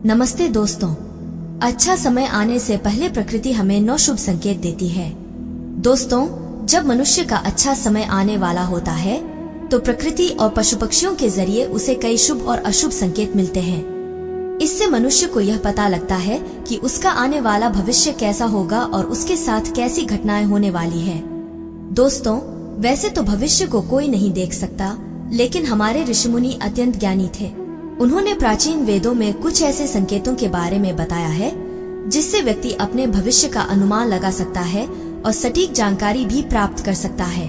नमस्ते दोस्तों। अच्छा समय आने से पहले प्रकृति हमें 9 शुभ संकेत देती है। दोस्तों, जब मनुष्य का अच्छा समय आने वाला होता है तो प्रकृति और पशु पक्षियों के जरिए उसे कई शुभ और अशुभ संकेत मिलते हैं। इससे मनुष्य को यह पता लगता है कि उसका आने वाला भविष्य कैसा होगा और उसके साथ कैसी घटनाएं होने वाली है। दोस्तों, वैसे तो भविष्य को कोई नहीं देख सकता, लेकिन हमारे ऋषिमुनि अत्यंत ज्ञानी थे। उन्होंने प्राचीन वेदों में कुछ ऐसे संकेतों के बारे में बताया है जिससे व्यक्ति अपने भविष्य का अनुमान लगा सकता है और सटीक जानकारी भी प्राप्त कर सकता है।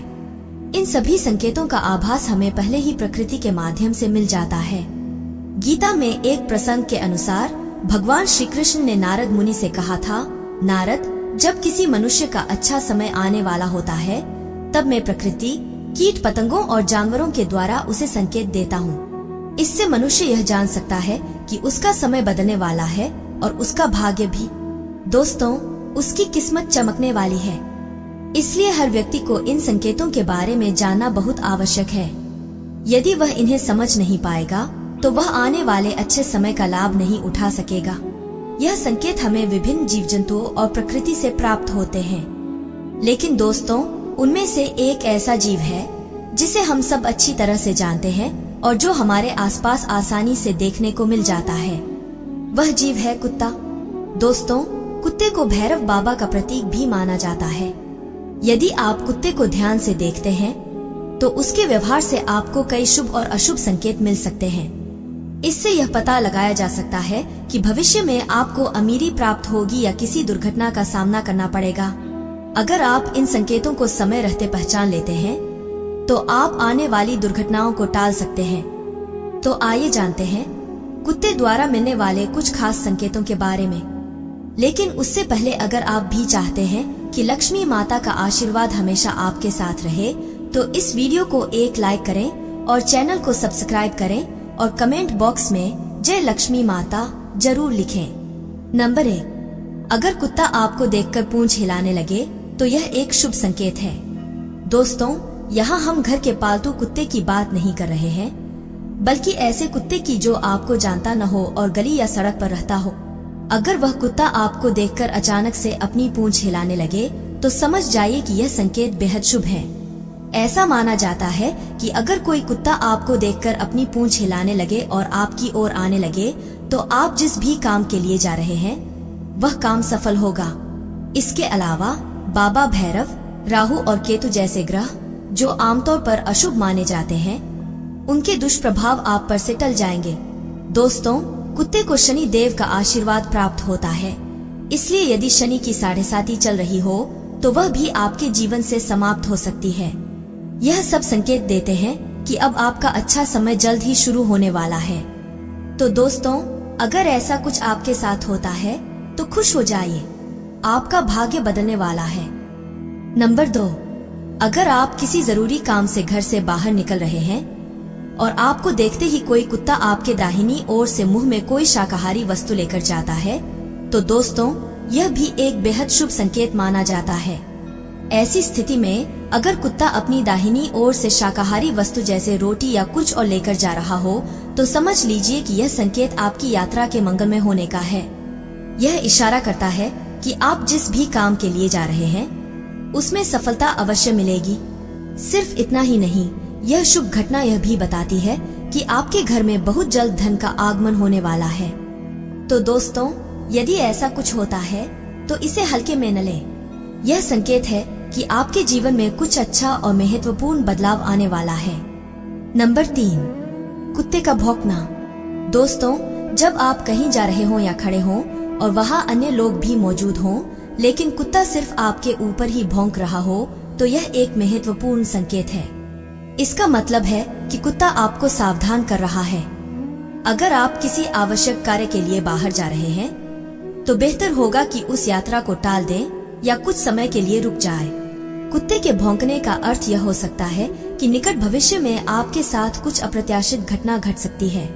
इन सभी संकेतों का आभास हमें पहले ही प्रकृति के माध्यम से मिल जाता है। गीता में एक प्रसंग के अनुसार भगवान श्री कृष्ण ने नारद मुनि से कहा था, नारद, जब किसी मनुष्य का अच्छा समय आने वाला होता है तब मैं प्रकृति, कीट पतंगों और जानवरों के द्वारा उसे संकेत देता हूँ। इससे मनुष्य यह जान सकता है कि उसका समय बदलने वाला है और उसका भाग्य भी। दोस्तों, उसकी किस्मत चमकने वाली है। इसलिए हर व्यक्ति को इन संकेतों के बारे में जानना बहुत आवश्यक है। यदि वह इन्हें समझ नहीं पाएगा तो वह आने वाले अच्छे समय का लाभ नहीं उठा सकेगा। यह संकेत हमें विभिन्न जीव जंतुओं और प्रकृति से प्राप्त होते हैं, लेकिन दोस्तों, उनमें से एक ऐसा जीव है जिसे हम सब अच्छी तरह से जानते हैं और जो हमारे आसपास आसानी से देखने को मिल जाता है। वह जीव है कुत्ता। दोस्तों, कुत्ते को भैरव बाबा का प्रतीक भी माना जाता है। यदि आप कुत्ते को ध्यान से देखते हैं तो उसके व्यवहार से आपको कई शुभ और अशुभ संकेत मिल सकते हैं। इससे यह पता लगाया जा सकता है कि भविष्य में आपको अमीरी प्राप्त होगी या किसी दुर्घटना का सामना करना पड़ेगा। अगर आप इन संकेतों को समय रहते पहचान लेते हैं तो आप आने वाली दुर्घटनाओं को टाल सकते हैं। तो आइए जानते हैं कुत्ते द्वारा मिलने वाले कुछ खास संकेतों के बारे में। लेकिन उससे पहले अगर आप भी चाहते हैं कि लक्ष्मी माता का आशीर्वाद हमेशा आपके साथ रहे तो इस वीडियो को एक लाइक करें और चैनल को सब्सक्राइब करें और कमेंट बॉक्स में जय लक्ष्मी माता जरूर लिखें। नंबर 1, अगर कुत्ता आपको देखकर पूंछ हिलाने लगे तो यह एक शुभ संकेत है। दोस्तों, यहाँ हम घर के पालतू कुत्ते की बात नहीं कर रहे हैं, बल्कि ऐसे कुत्ते की जो आपको जानता न हो और गली या सड़क पर रहता हो। अगर वह कुत्ता आपको देखकर अचानक से अपनी पूंछ हिलाने लगे तो समझ जाइए कि यह संकेत बेहद शुभ है। ऐसा माना जाता है कि अगर कोई कुत्ता आपको देखकर अपनी पूंछ हिलाने लगे और आपकी ओर आने लगे तो आप जिस भी काम के लिए जा रहे हैं वह काम सफल होगा। इसके अलावा बाबा भैरव, राहु और केतु जैसे ग्रह जो आमतौर पर अशुभ माने जाते हैं, उनके दुष्प्रभाव आप पर से टल जाएंगे। दोस्तों, कुत्ते को शनि देव का आशीर्वाद प्राप्त होता है, इसलिए यदि शनि की 7.5 चल रही हो तो वह भी आपके जीवन से समाप्त हो सकती है। यह सब संकेत देते हैं कि अब आपका अच्छा समय जल्द ही शुरू होने वाला है। तो दोस्तों, अगर ऐसा कुछ आपके साथ होता है तो खुश हो जाइए, आपका भाग्य बदलने वाला है। नंबर 2, अगर आप किसी जरूरी काम से घर से बाहर निकल रहे हैं और आपको देखते ही कोई कुत्ता आपके दाहिनी ओर से मुंह में कोई शाकाहारी वस्तु लेकर जाता है तो दोस्तों, यह भी एक बेहद शुभ संकेत माना जाता है। ऐसी स्थिति में अगर कुत्ता अपनी दाहिनी ओर से शाकाहारी वस्तु जैसे रोटी या कुछ और लेकर जा रहा हो तो समझ लीजिए कि यह संकेत आपकी यात्रा के मंगलमय होने का है। यह इशारा करता है कि आप जिस भी काम के लिए जा रहे हैं उसमें सफलता अवश्य मिलेगी। सिर्फ इतना ही नहीं, यह शुभ घटना यह भी बताती है कि आपके घर में बहुत जल्द धन का आगमन होने वाला है। तो दोस्तों, यदि ऐसा कुछ होता है तो इसे हल्के में न लें। यह संकेत है कि आपके जीवन में कुछ अच्छा और महत्वपूर्ण बदलाव आने वाला है। नंबर 3, कुत्ते का भौंकना। दोस्तों, जब आप कहीं जा रहे हो या खड़े हो और वहाँ अन्य लोग भी मौजूद हों लेकिन कुत्ता सिर्फ आपके ऊपर ही भौंक रहा हो तो यह एक महत्वपूर्ण संकेत है। इसका मतलब है कि कुत्ता आपको सावधान कर रहा है। अगर आप किसी आवश्यक कार्य के लिए बाहर जा रहे हैं तो बेहतर होगा कि उस यात्रा को टाल दें या कुछ समय के लिए रुक जाए। कुत्ते के भौंकने का अर्थ यह हो सकता है कि निकट भविष्य में आपके साथ कुछ अप्रत्याशित घटना घट सकती है।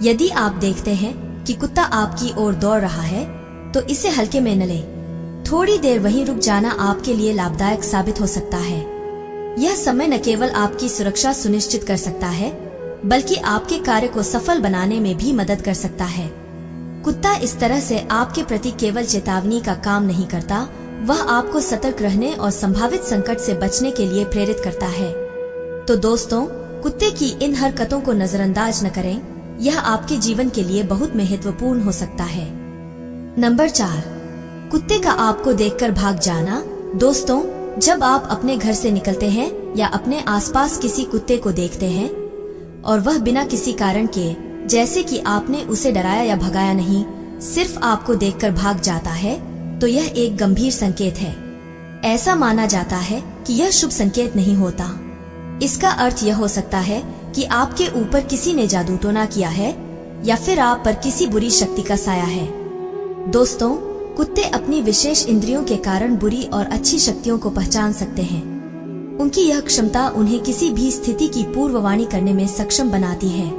यदि आप देखते हैं कि कुत्ता आपकी ओर दौड़ रहा है तो इसे हल्के में न लें। थोड़ी देर वहीं रुक जाना आपके लिए लाभदायक साबित हो सकता है। यह समय न केवल आपकी सुरक्षा सुनिश्चित कर सकता है बल्कि आपके कार्य को सफल बनाने में भी मदद कर सकता है। कुत्ता इस तरह से आपके प्रति केवल चेतावनी का काम नहीं करता, वह आपको सतर्क रहने और संभावित संकट से बचने के लिए प्रेरित करता है। तो दोस्तों, कुत्ते की इन हरकतों को नजरअंदाज न करें, यह आपके जीवन के लिए बहुत महत्वपूर्ण हो सकता है। नंबर 4, कुत्ते का आपको देखकर भाग जाना। दोस्तों, जब आप अपने घर से निकलते हैं या अपने आसपास किसी कुत्ते को देखते हैं और वह बिना किसी कारण के, जैसे कि आपने उसे डराया या भगाया नहीं, सिर्फ आपको देखकर भाग जाता है, तो यह एक गंभीर संकेत है। ऐसा माना जाता है कि यह शुभ संकेत नहीं होता। इसका अर्थ यह हो सकता है कि आपके ऊपर किसी ने जादू टोना किया है या फिर आप पर किसी बुरी शक्ति का साया है। दोस्तों, कुत्ते अपनी विशेष इंद्रियों के कारण बुरी और अच्छी शक्तियों को पहचान सकते हैं। उनकी यह क्षमता उन्हें किसी भी स्थिति की पूर्ववाणी करने में सक्षम बनाती है।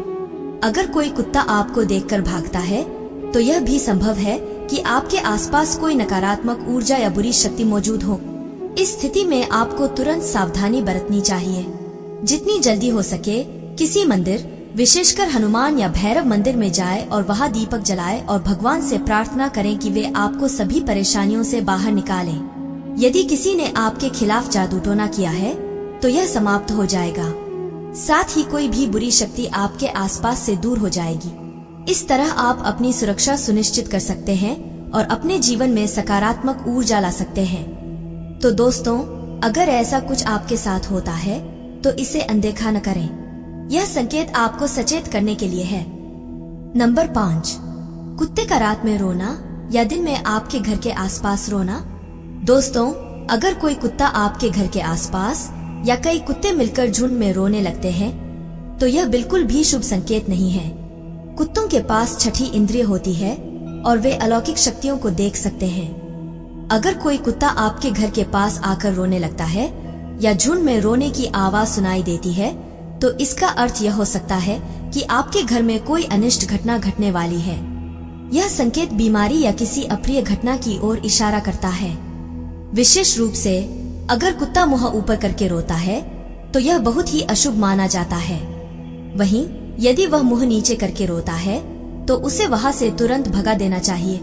अगर कोई कुत्ता आपको देखकर भागता है, तो यह भी संभव है कि आपके आसपास कोई नकारात्मक ऊर्जा या बुरी शक्ति मौजूद हो। इस स्थिति में आपको तुरंत सावधानी बरतनी चाहिए। जितनी जल्दी हो सके किसी मंदिर, विशेषकर हनुमान या भैरव मंदिर में जाए और वहां दीपक जलाए और भगवान से प्रार्थना करें कि वे आपको सभी परेशानियों से बाहर निकालें। यदि किसी ने आपके खिलाफ जादू टोना किया है, तो यह समाप्त हो जाएगा। साथ ही कोई भी बुरी शक्ति आपके आसपास से दूर हो जाएगी। इस तरह आप अपनी सुरक्षा सुनिश्चित कर सकते हैं और अपने जीवन में सकारात्मक ऊर्जा ला सकते हैं। तो दोस्तों, अगर ऐसा कुछ आपके साथ होता है, तो इसे अनदेखा न करें। यह संकेत आपको सचेत करने के लिए है। नंबर 5, कुत्ते का रात में रोना या दिन में आपके घर के आसपास रोना। दोस्तों, अगर कोई कुत्ता आपके घर के आसपास या कई कुत्ते मिलकर झुंड में रोने लगते हैं, तो यह बिल्कुल भी शुभ संकेत नहीं है। कुत्तों के पास छठी इंद्रिय होती है और वे अलौकिक शक्तियों को देख सकते हैं। अगर कोई कुत्ता आपके घर के पास आकर रोने लगता है या झुंड में रोने की आवाज सुनाई देती है, तो इसका अर्थ यह हो सकता है कि आपके घर में कोई अनिष्ट घटना घटने वाली है। यह संकेत बीमारी या किसी अप्रिय घटना की ओर इशारा करता है। विशेष रूप से अगर कुत्ता मुंह ऊपर करके रोता है, तो यह बहुत ही अशुभ माना जाता है। वहीं यदि वह मुंह नीचे करके रोता है, तो उसे वहां से तुरंत भगा देना चाहिए।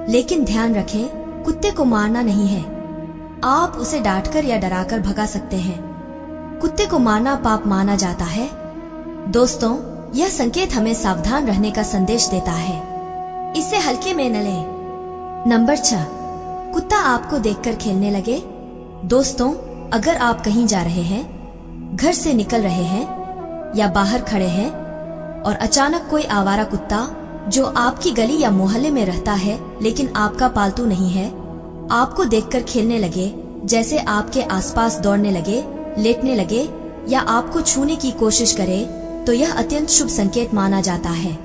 लेकिन ध्यान रखें, कुत्ते को मारना नहीं है। आप उसे डांटकर या डराकर भगा सकते हैं। कुत्ते को मारना पाप माना जाता है। दोस्तों, यह संकेत हमें सावधान रहने का संदेश देता है। इसे हल्के में न लें। नंबर 6, कुत्ता आपको देखकर खेलने लगे। दोस्तों, अगर आप कहीं जा रहे हैं, घर से निकल रहे हैं या बाहर खड़े हैं और अचानक कोई आवारा कुत्ता जो आपकी गली या मोहल्ले में रहता है लेकिन आपका पालतू नहीं है, आपको देखकर खेलने लगे, जैसे आपके आसपास दौड़ने लगे, लेटने लगे या आपको छूने की कोशिश करे, तो यह अत्यंत शुभ संकेत माना जाता है।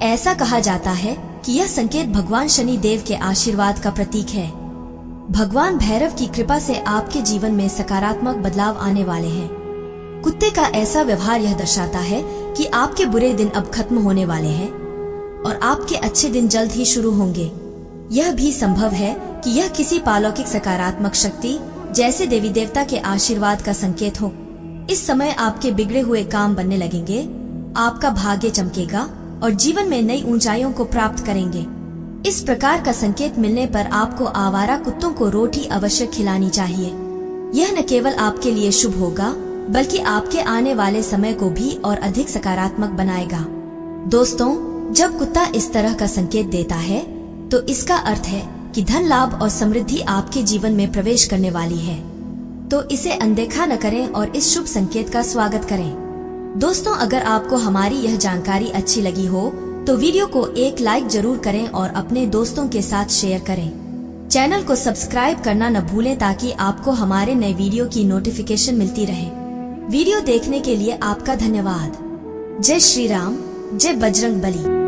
ऐसा कहा जाता है कि यह संकेत भगवान शनि देव के आशीर्वाद का प्रतीक है। भगवान भैरव की कृपा से आपके जीवन में सकारात्मक बदलाव आने वाले हैं। कुत्ते का ऐसा व्यवहार यह दर्शाता है कि आपके बुरे दिन अब खत्म होने वाले हैं और आपके अच्छे दिन जल्द ही शुरू होंगे। यह भी संभव है कि यह किसी पालौकिक सकारात्मक शक्ति जैसे देवी देवता के आशीर्वाद का संकेत हो। इस समय आपके बिगड़े हुए काम बनने लगेंगे, आपका भाग्य चमकेगा और जीवन में नई ऊंचाइयों को प्राप्त करेंगे। इस प्रकार का संकेत मिलने पर आपको आवारा कुत्तों को रोटी अवश्य खिलानी चाहिए। यह न केवल आपके लिए शुभ होगा, बल्कि आपके आने वाले समय को भी और अधिक सकारात्मक बनाएगा। दोस्तों, जब कुत्ता इस तरह का संकेत देता है, तो इसका अर्थ है कि धन लाभ और समृद्धि आपके जीवन में प्रवेश करने वाली है। तो इसे अनदेखा न करें और इस शुभ संकेत का स्वागत करें। दोस्तों, अगर आपको हमारी यह जानकारी अच्छी लगी हो, तो वीडियो को एक लाइक जरूर करें और अपने दोस्तों के साथ शेयर करें। चैनल को सब्सक्राइब करना न भूलें ताकि आपको हमारे नए वीडियो की नोटिफिकेशन मिलती रहे। वीडियो देखने के लिए आपका धन्यवाद। जय श्री राम, जय बजरंग बली।